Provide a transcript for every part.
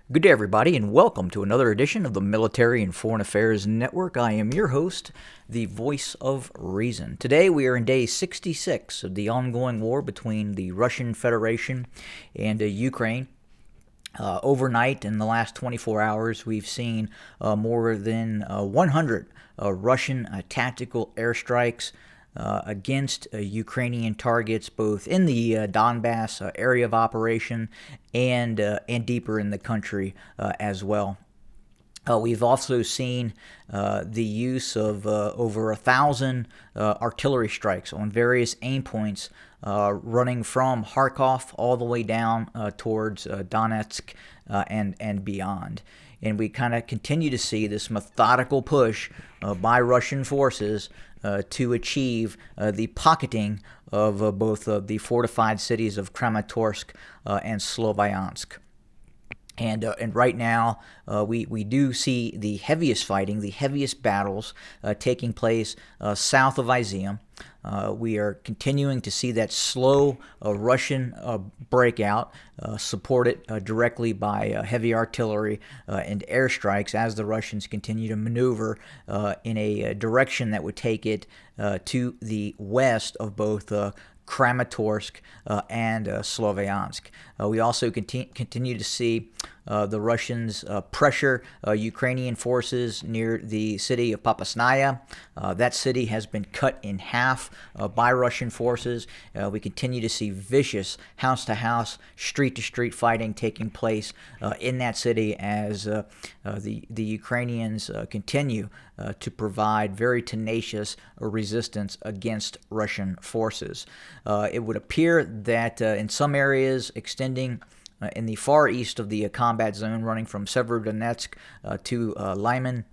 Good day, everybody, and welcome to another edition of the Military and Foreign Affairs Network. I am your host, the voice of reason. Today, we are in day 66 of the ongoing war between the Russian Federation and Ukraine. Overnight, in the last 24 hours, we've seen more than 100 Russian tactical airstrikes against Ukrainian targets, both in the Donbass area of operation and deeper in the country as well. We've also seen the use of over 1,000 artillery strikes on various aim points running from Kharkov all the way down towards Donetsk and beyond. And we kind of continue to see this methodical push by Russian forces to achieve the pocketing of both the fortified cities of Kramatorsk and Sloviansk. And right now, we do see the heaviest fighting, the heaviest battles taking place south of Izium. We are continuing to see that slow Russian breakout, supported directly by heavy artillery and airstrikes as the Russians continue to maneuver in a direction that would take it to the west of both Kramatorsk and Sloviansk. We also continue to see the Russians pressure Ukrainian forces near the city of Popasnaya. That city has been cut in half by Russian forces. We continue to see vicious house-to-house, street-to-street fighting taking place in that city as the Ukrainians continue to provide very tenacious resistance against Russian forces. It would appear that in some areas extending in the far east of the combat zone, running from Severodonetsk to Lyman,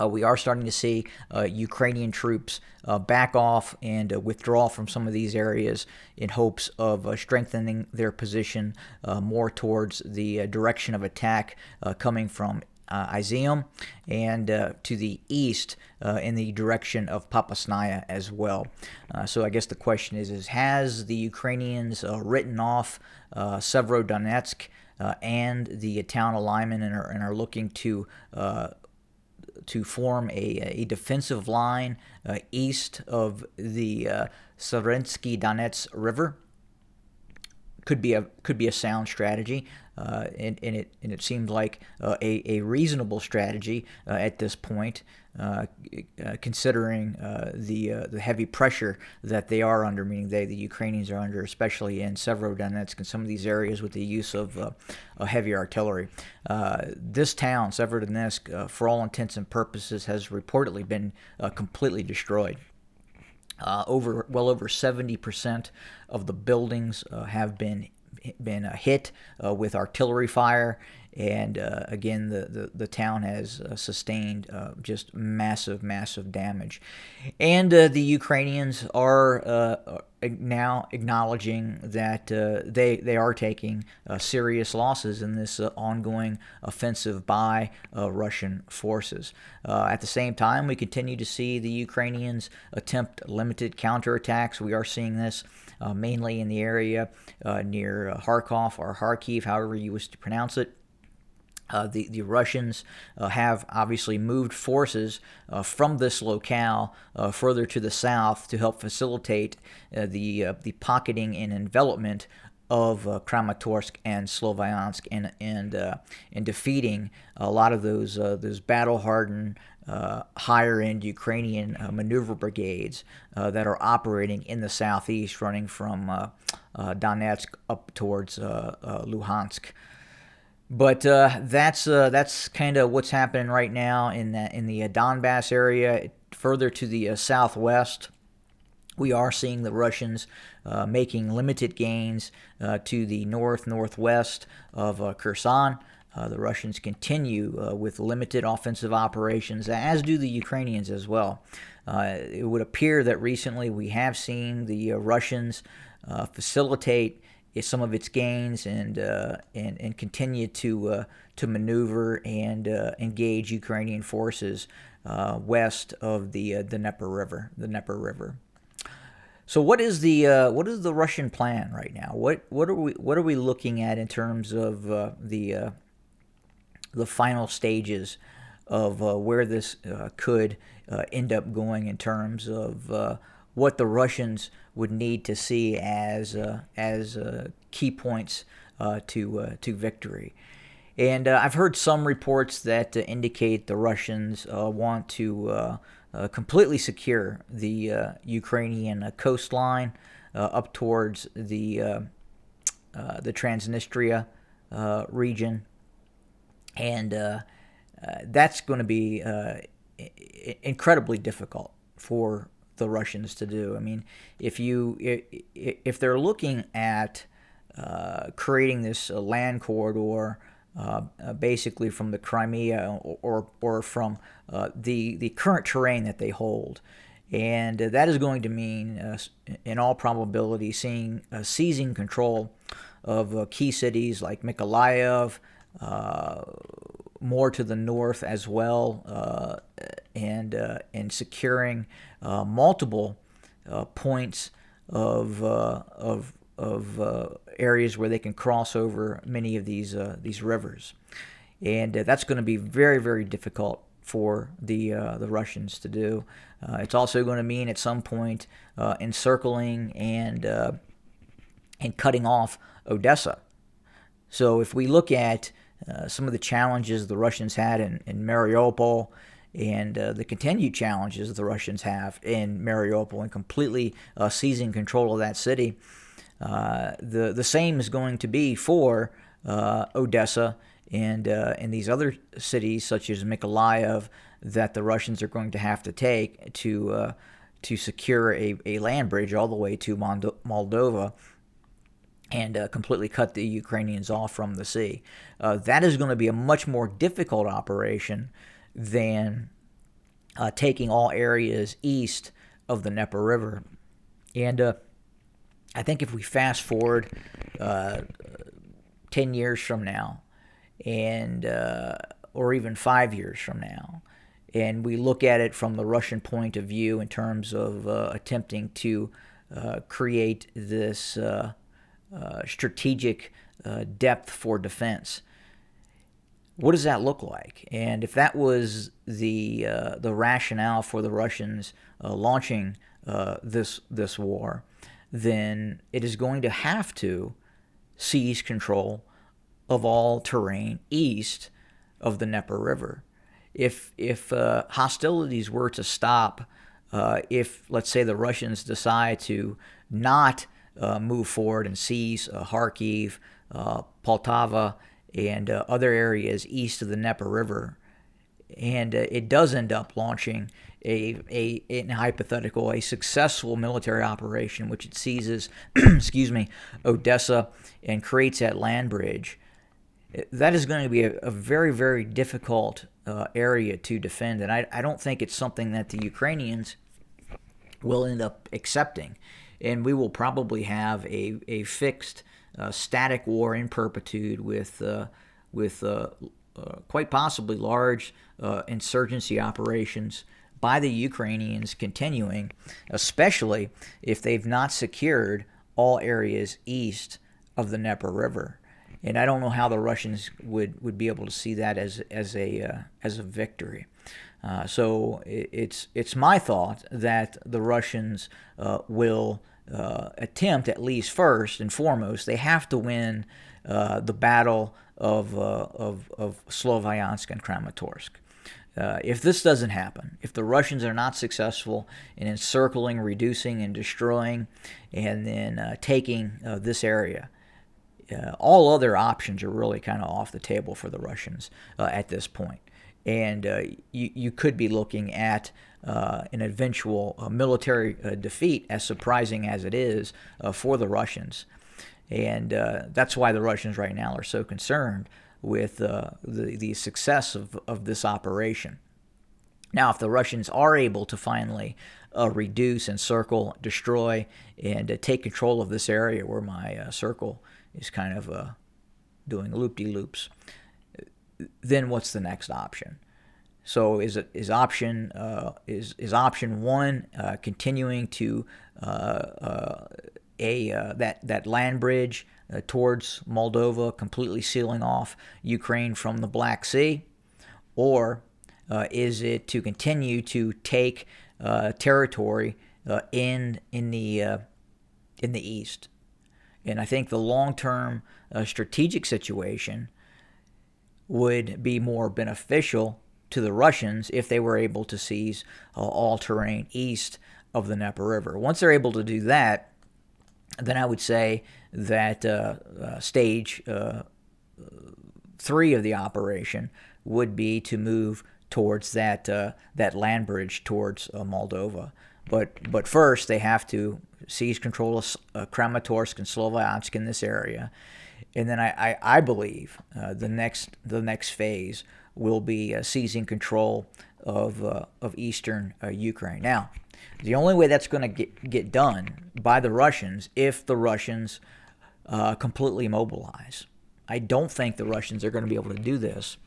we are starting to see Ukrainian troops back off and withdraw from some of these areas in hopes of strengthening their position more towards the direction of attack coming from Izium and to the east in the direction of Popasnaya as well. So I guess the question is has the Ukrainians written off Severodonetsk and the town of Lyman and are looking to form a defensive line east of the Severensky Donets River? Could be a sound strategy, and it seems like a reasonable strategy at this point, considering the heavy pressure that they are under, meaning the Ukrainians are under, especially in Severodonetsk and some of these areas with the use of heavy artillery. This town, Severodonetsk, for all intents and purposes, has reportedly been completely destroyed. Well over 70% of the buildings have been hit with artillery fire, and again, the town has sustained just massive damage. And the Ukrainians are now acknowledging that they are taking serious losses in this ongoing offensive by Russian forces. At the same time, we continue to see the Ukrainians attempt limited counterattacks. We are seeing this mainly in the area near Kharkov or Kharkiv, however you wish to pronounce it. The Russians have obviously moved forces from this locale further to the south to help facilitate the pocketing and envelopment of Kramatorsk and Sloviansk and defeating a lot of those battle-hardened higher-end Ukrainian maneuver brigades that are operating in the southeast, running from Donetsk up towards Luhansk. But that's kind of what's happening right now in the Donbass area. Further to the southwest, we are seeing the Russians making limited gains to the northwest of Kherson. The Russians continue with limited offensive operations, as do the Ukrainians as well. It would appear that recently we have seen the Russians facilitate some of its gains and continue to maneuver and engage Ukrainian forces west of the Dnieper River. So what is the Russian plan right now? What are we looking at in terms of the the final stages of where this could end up going in terms of what the Russians would need to see as key points to victory. And I've heard some reports that indicate the Russians want to completely secure the Ukrainian coastline up towards the Transnistria region, and that's going to be incredibly difficult for the Russians to do. I mean, if they're looking at creating this land corridor, basically from the Crimea or from the current terrain that they hold, and that is going to mean, in all probability, seizing control of key cities like Mykolaiv, more to the north as well, and securing multiple points of areas where they can cross over many of these rivers, and that's going to be very, very difficult for the Russians to do. It's also going to mean at some point encircling and cutting off Odessa. So if we look at some of the challenges the Russians had in Mariupol, and the continued challenges the Russians have in Mariupol and completely seizing control of that city, the same is going to be for Odessa and these other cities such as Mykolaiv that the Russians are going to have to take to secure a land bridge all the way to Moldova and completely cut the Ukrainians off from the sea. That is going to be a much more difficult operation than taking all areas east of the Dnieper River. And I think if we fast forward 10 years from now, and or even 5 years from now, and we look at it from the Russian point of view in terms of attempting to create this strategic depth for defense, what does that look like? And if that was the rationale for the Russians launching this war, then it is going to have to seize control of all terrain east of the Dnieper River. If hostilities were to stop, if, let's say, the Russians decide to not move forward and seize Kharkiv, Poltava, and other areas east of the Dnieper River, and it does end up launching in hypothetical a successful military operation, which it seizes, Odessa, and creates that land bridge, that is going to be a very, very difficult area to defend, and I don't think it's something that the Ukrainians will end up accepting, and we will probably have a fixed, static war in perpetuity with quite possibly large insurgency operations by the Ukrainians continuing, especially if they've not secured all areas east of the Dnieper River. And I don't know how the Russians would be able to see that as a victory. So it's my thought that the Russians will attempt, at least first and foremost, they have to win the battle of Sloviansk and Kramatorsk. If this doesn't happen, if the Russians are not successful in encircling, reducing, and destroying, and then taking this area, all other options are really kind of off the table for the Russians at this point. And you could be looking at an eventual military defeat, as surprising as it is for the Russians. And that's why the Russians right now are so concerned with the success of this operation. Now, if the Russians are able to finally reduce, encircle, destroy, and take control of this area where my circle is kind of doing loop-de-loops, then what's the next option? So is option one continuing to that land bridge towards Moldova, completely sealing off Ukraine from the Black Sea? Or is it to continue to take territory in the east? And I think the long-term strategic situation would be more beneficial to the Russians if they were able to seize all terrain east of the Dnieper River. Once they're able to do that, then I would say that stage 3 of the operation would be to move towards that land bridge towards Moldova. But first, they have to seize control of Kramatorsk and Sloviansk in this area, and then I believe the next phase will be seizing control of eastern Ukraine. Now, the only way that's going to get done by the Russians if the Russians completely mobilize. I don't think the Russians are going to be able to do this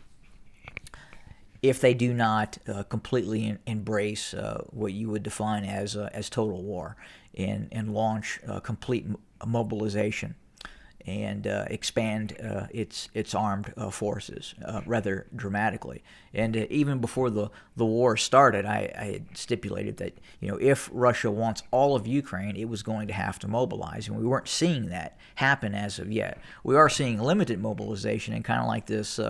if they do not completely embrace what you would define as total war and launch complete mobilization and expand its armed forces rather dramatically. And even before the war started, I had stipulated that if Russia wants all of Ukraine, it was going to have to mobilize, and we weren't seeing that happen as of yet. We are seeing limited mobilization and kind of like this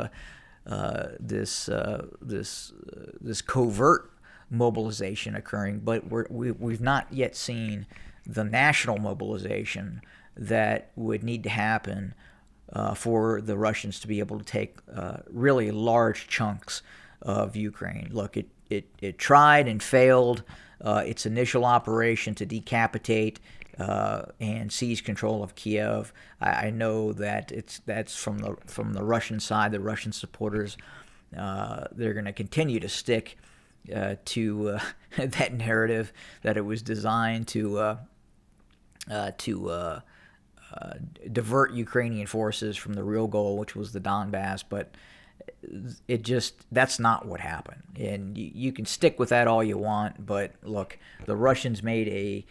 covert mobilization occurring, but we've not yet seen the national mobilization that would need to happen for the Russians to be able to take really large chunks of Ukraine. Look, it tried and failed its initial operation to decapitate and seize control of Kiev. I know that that's from the Russian side. The Russian supporters, they're going to continue to stick to that narrative that it was designed to divert Ukrainian forces from the real goal, which was the Donbass. But that's not what happened. And you can stick with that all you want, but look, the Russians made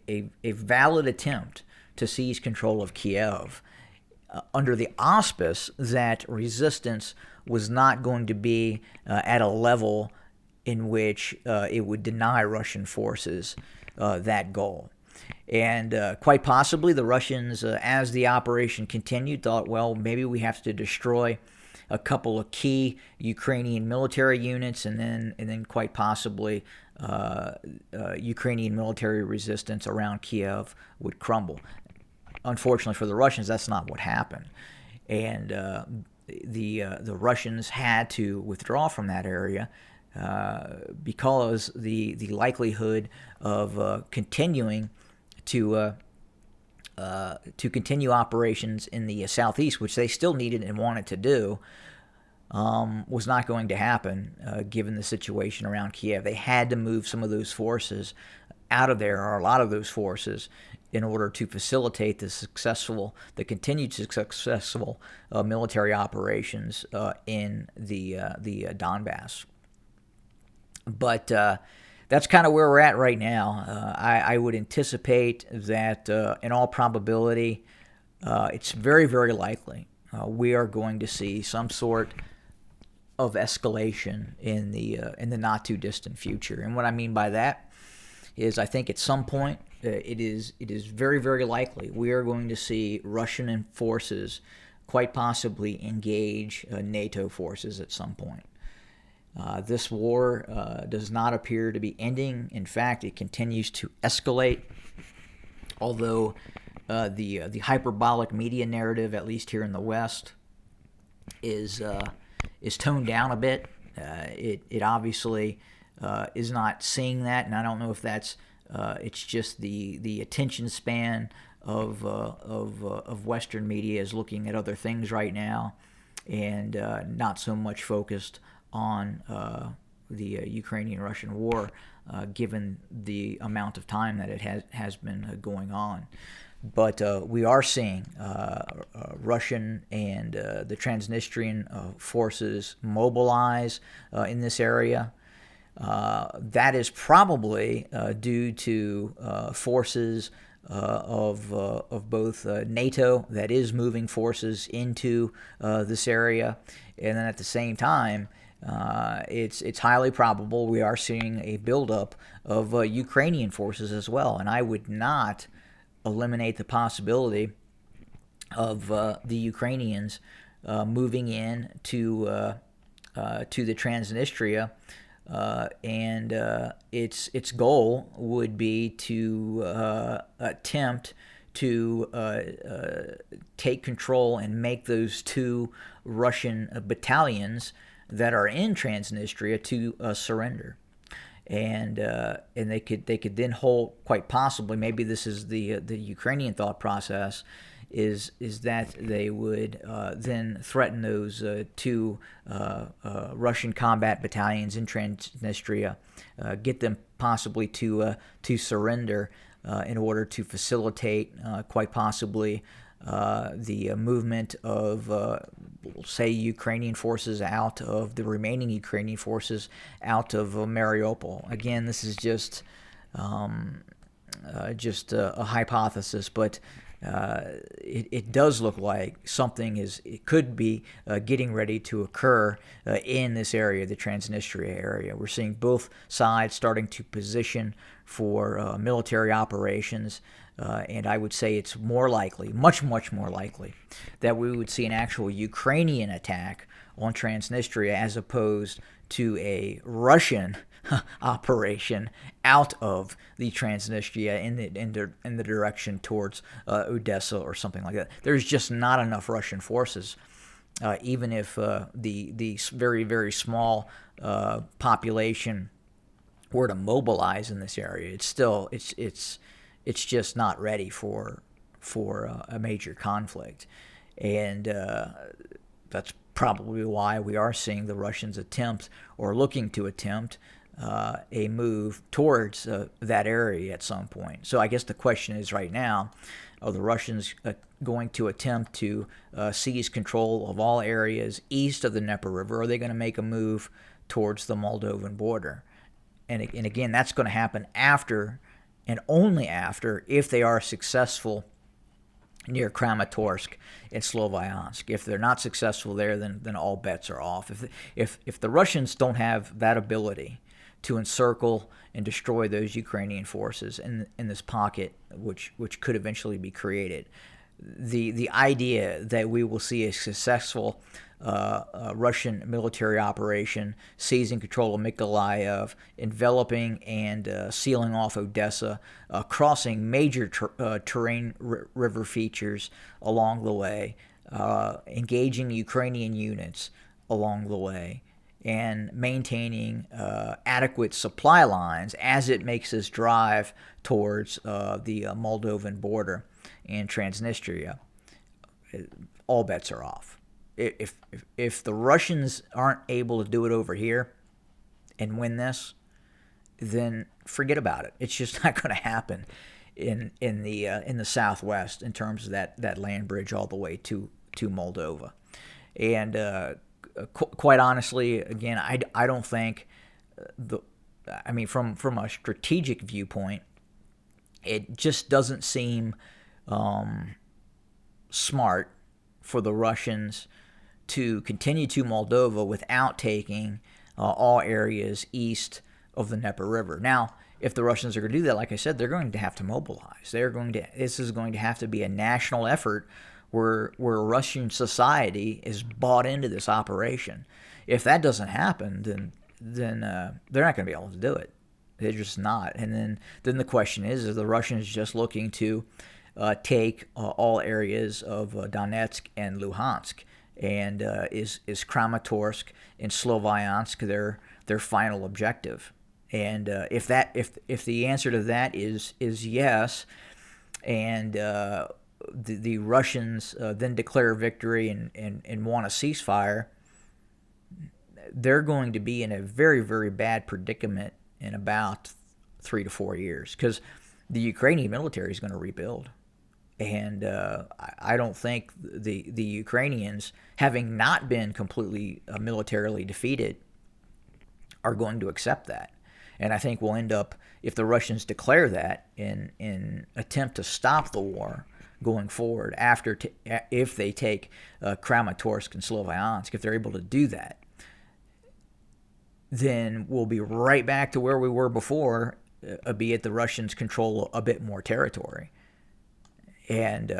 a valid attempt to seize control of Kiev under the auspice that resistance was not going to be at a level in which it would deny Russian forces that goal. And quite possibly the Russians, as the operation continued, thought, well, maybe we have to destroy a couple of key Ukrainian military units, and then quite possibly Ukrainian military resistance around Kiev would crumble. Unfortunately for the Russians, that's not what happened, and the Russians had to withdraw from that area because the likelihood of continuing to continue operations in the southeast, which they still needed and wanted to do, was not going to happen given the situation around Kiev. They had to move some of those forces out of there, or a lot of those forces, in order to facilitate the continued successful military operations in the Donbass. But that's kind of where we're at right now. I would anticipate that, in all probability, it's very, very likely we are going to see some sort of escalation in the not too distant future. And what I mean by that is, I think at some point it is very, very likely we are going to see Russian forces quite possibly engage NATO forces at some point. This war does not appear to be ending. In fact, it continues to escalate. Although the hyperbolic media narrative, at least here in the West, is toned down a bit. It obviously is not seeing that, and I don't know if that's it's just the attention span of Western media is looking at other things right now, and not so much focused on the Ukrainian-Russian war, given the amount of time that it has been going on. But we are seeing Russian and the Transnistrian forces mobilize in this area. That is probably due to forces of both NATO that is moving forces into this area, and then at the same time, it's highly probable we are seeing a buildup of Ukrainian forces as well, and I would not eliminate the possibility of the Ukrainians moving in to the Transnistria, and its goal would be to attempt to take control and make those two Russian battalions that are in Transnistria to surrender. And they could then hold, quite possibly, maybe this is the Ukrainian thought process, is that they would then threaten those two Russian combat battalions in Transnistria, get them possibly to surrender in order to facilitate, quite possibly, the movement of, say, Ukrainian forces out of the remaining Ukrainian forces out of Mariupol. Again, this is just a hypothesis, but it does look like something it could be getting ready to occur in this area, the Transnistria area. We're seeing both sides starting to position for military operations, and I would say it's more likely, much more likely, that we would see an actual Ukrainian attack on Transnistria as opposed to a Russian operation out of the Transnistria in the direction towards Odessa or something like that. There's just not enough Russian forces, even if the very small population were to mobilize in this area. It's still it's just not ready for a major conflict, and that's probably why we are seeing the Russians attempt, or looking to attempt, a move towards that area at some point. So I guess the question is right now, are the Russians going to attempt to seize control of all areas east of the Dnieper River, or are they going to make a move towards the Moldovan border? And again, that's going to happen after, and only after, if they are successful near Kramatorsk and Sloviansk. If they're not successful there, then all bets are off. If the Russians don't have that ability to encircle and destroy those Ukrainian forces in this pocket, which could eventually be created, the idea that we will see a successful Russian military operation seizing control of Mykolaiv, enveloping and sealing off Odessa, crossing major terrain river features along the way, engaging Ukrainian units along the way, and maintaining adequate supply lines as it makes its drive towards the Moldovan border and Transnistria. All bets are off. If the Russians aren't able to do it over here and win this, then forget about it. It's just not going to happen in the Southwest in terms of that land bridge all the way to Moldova. And quite honestly, again, I don't think from a strategic viewpoint, it just doesn't seem smart for the Russians to continue to Moldova without taking all areas east of the Dnieper River. Now, if the Russians are going to do that, like I said, they're going to have to mobilize. This is going to have to be a national effort where Russian society is bought into this operation. If that doesn't happen, then they're not going to be able to do it. They're just not. And then the question is the Russians just looking to take all areas of Donetsk and Luhansk, and is Kramatorsk and Sloviansk their final objective? And if the answer to that is yes, and the Russians then declare victory and want a ceasefire, they're going to be in a very bad predicament in about 3 to 4 years, because the Ukrainian military is going to rebuild. And I don't think the Ukrainians, having not been completely militarily defeated, are going to accept that. And I think we'll end up, if the Russians declare that in attempt to stop the war going forward, if they take Kramatorsk and Sloviansk, if they're able to do that, then we'll be right back to where we were before, albeit the Russians control a bit more territory. And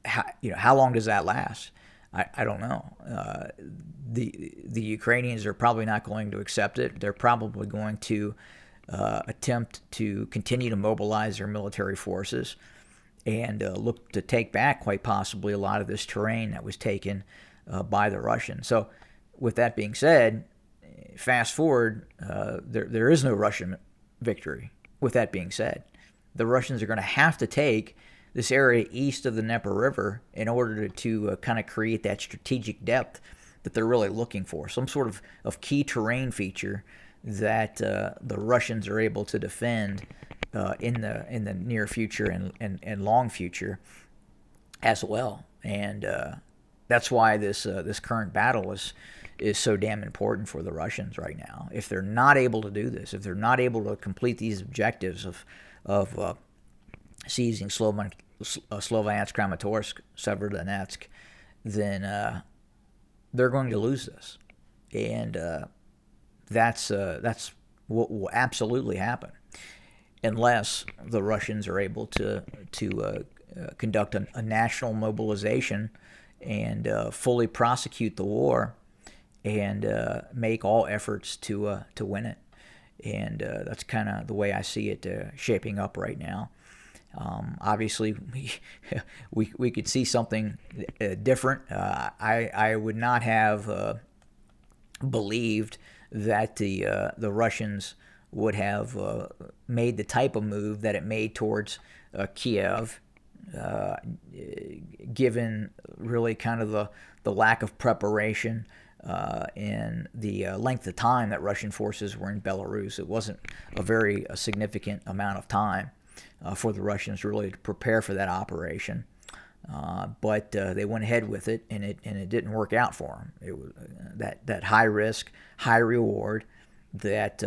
how long does that last? I don't know. The Ukrainians are probably not going to accept it. They're probably going to attempt to continue to mobilize their military forces and look to take back, quite possibly, a lot of this terrain that was taken by the Russians. So, with that being said, fast forward, there is no Russian victory. With that being said, the Russians are going to have to take this area east of the Dnieper River in order to kind of create that strategic depth that they're really looking for, some sort of key terrain feature that the Russians are able to defend in the near future and long future as well. And that's why this current battle is so damn important for the Russians right now. If they're not able to do this, if they're not able to complete these objectives of seizing Sloviansk, Kramatorsk, Severodonetsk, then they're going to lose this, and that's what will absolutely happen, unless the Russians are able to conduct a national mobilization and fully prosecute the war and make all efforts to win it. And that's kind of the way I see it shaping up right now. Obviously, we could see something different. I would not have believed that the Russians would have made the type of move that it made towards Kiev, given really kind of the lack of preparation and the length of time that Russian forces were in Belarus. It wasn't a very significant amount of time for the Russians really to prepare for that operation. But they went ahead with it, and it didn't work out for them. It was that high risk, high reward that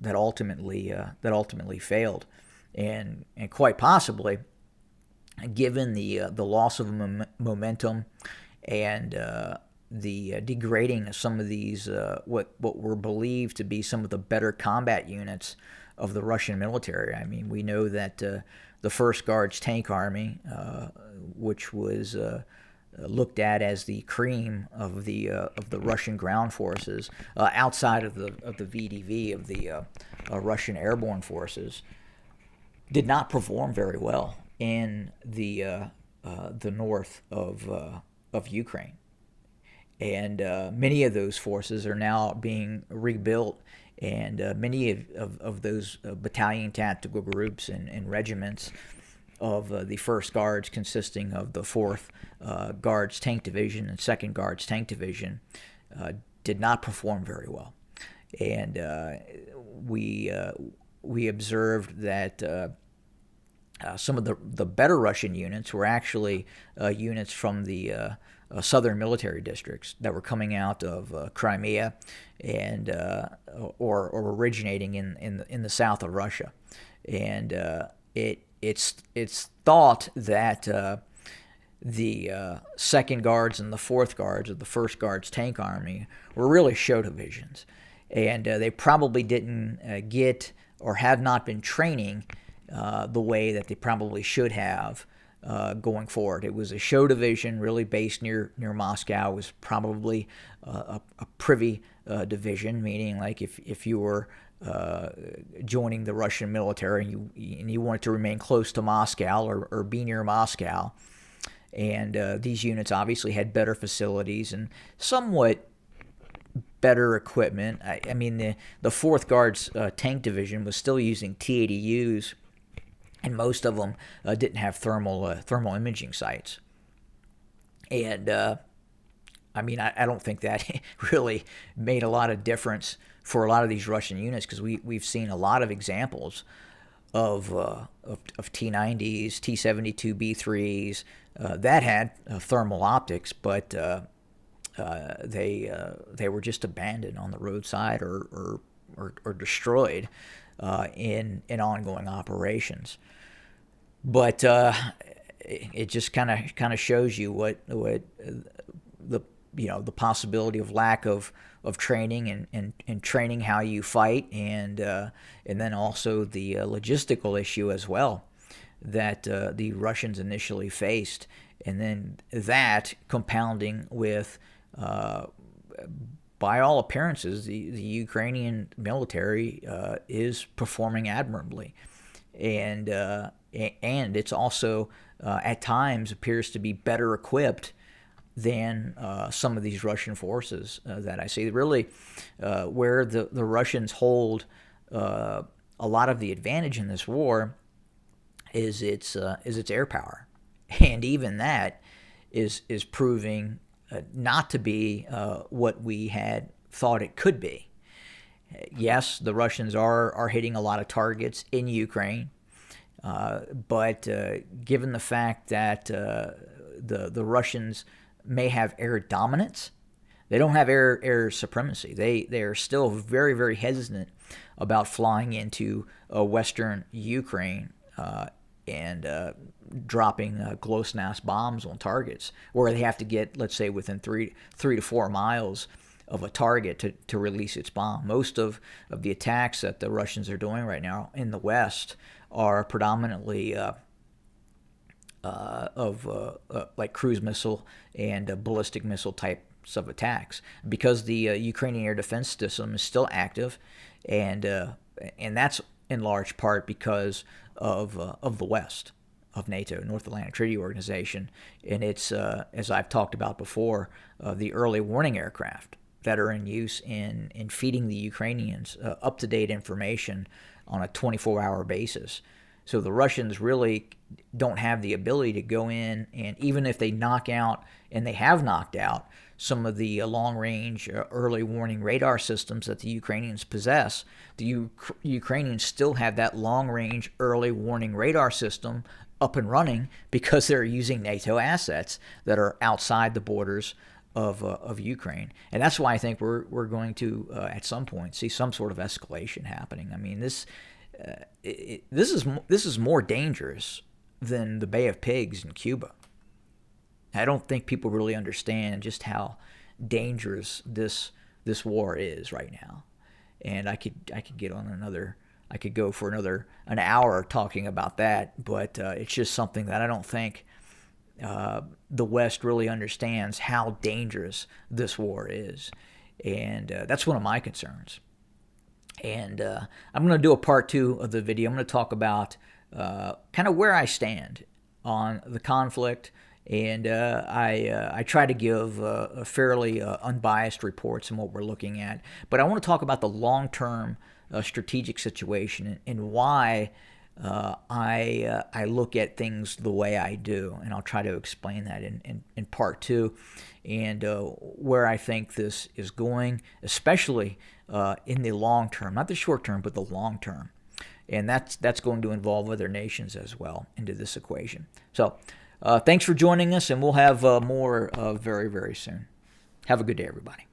ultimately failed, and quite possibly, given the loss of momentum and the degrading of some of these what were believed to be some of the better combat units of the Russian military. I mean, we know that the 1st Guards Tank Army, which was looked at as the cream of the Russian ground forces, outside of the VDV, of the Russian airborne forces, did not perform very well in the north of Ukraine. And many of those forces are now being rebuilt, and many of those battalion tactical groups and regiments of the 1st Guards, consisting of the 4th Guards Tank Division and 2nd Guards Tank Division, did not perform very well. And we observed that some of the better Russian units were actually units from the southern military districts that were coming out of Crimea and or originating in the south of Russia, and it's thought that the 2nd Guards and the 4th Guards of the 1st Guards Tank Army were really show divisions, and they probably didn't get or have not been training the way that they probably should have going forward. It was a show division, really based near Moscow. It was probably a privy division, meaning like if you were joining the Russian military and you wanted to remain close to Moscow or be near Moscow. And these units obviously had better facilities and somewhat better equipment. I mean, the 4th Guards Tank Division was still using T-80Us, and most of them didn't have thermal imaging sights. And I mean, I don't think that really made a lot of difference for a lot of these Russian units, because we've seen a lot of examples of T-90s, T-72B3s that had thermal optics, but they were just abandoned on the roadside or or destroyed in ongoing operations. But it just kind of shows you what the the possibility of lack of training and training how you fight, and then also the logistical issue as well that the Russians initially faced, and then that compounding with by all appearances the Ukrainian military is performing admirably, and it's also at times appears to be better equipped than some of these Russian forces that I see. Really, where the Russians hold a lot of the advantage in this war is its air power, and even that is proving not to be what we had thought it could be. Yes, the Russians are hitting a lot of targets in Ukraine, but given the fact that the Russians may have air dominance, they don't have air supremacy. They are still very, very hesitant about flying into western Ukraine and dropping GLONASS bombs on targets, where they have to get, let's say, within 3 to 4 miles of a target to release its bomb. Most of the attacks that the Russians are doing right now in the West are predominantly like cruise missile and ballistic missile types of attacks, because the Ukrainian air defense system is still active, and that's in large part because of the West, of NATO, North Atlantic Treaty Organization, and it's as I've talked about before, the early warning aircraft that are in use in feeding the Ukrainians up-to-date information on a 24-hour basis. So the Russians really don't have the ability to go in, and even if they knock out, and they have knocked out, some of the long-range early warning radar systems that the Ukrainians possess, the Ukrainians still have that long-range early warning radar system up and running because they're using NATO assets that are outside the borders of Ukraine. And that's why I think we're going to at some point see some sort of escalation happening. I mean, this is more dangerous than the Bay of Pigs in Cuba. I don't think people really understand just how dangerous this war is right now. And I could get on I could go for an hour talking about that, but it's just something that I don't think the West really understands how dangerous this war is. And that's one of my concerns. And I'm going to do a part 2 of the video. I'm going to talk about kind of where I stand on the conflict, and I try to give a fairly unbiased reports on what we're looking at. But I want to talk about the long-term strategic situation and why I look at things the way I do, and I'll try to explain that in part 2, and where I think this is going, especially in the long term, not the short term, but the long term. And that's going to involve other nations as well into this equation. So thanks for joining us, and we'll have more very, very soon. Have a good day, everybody.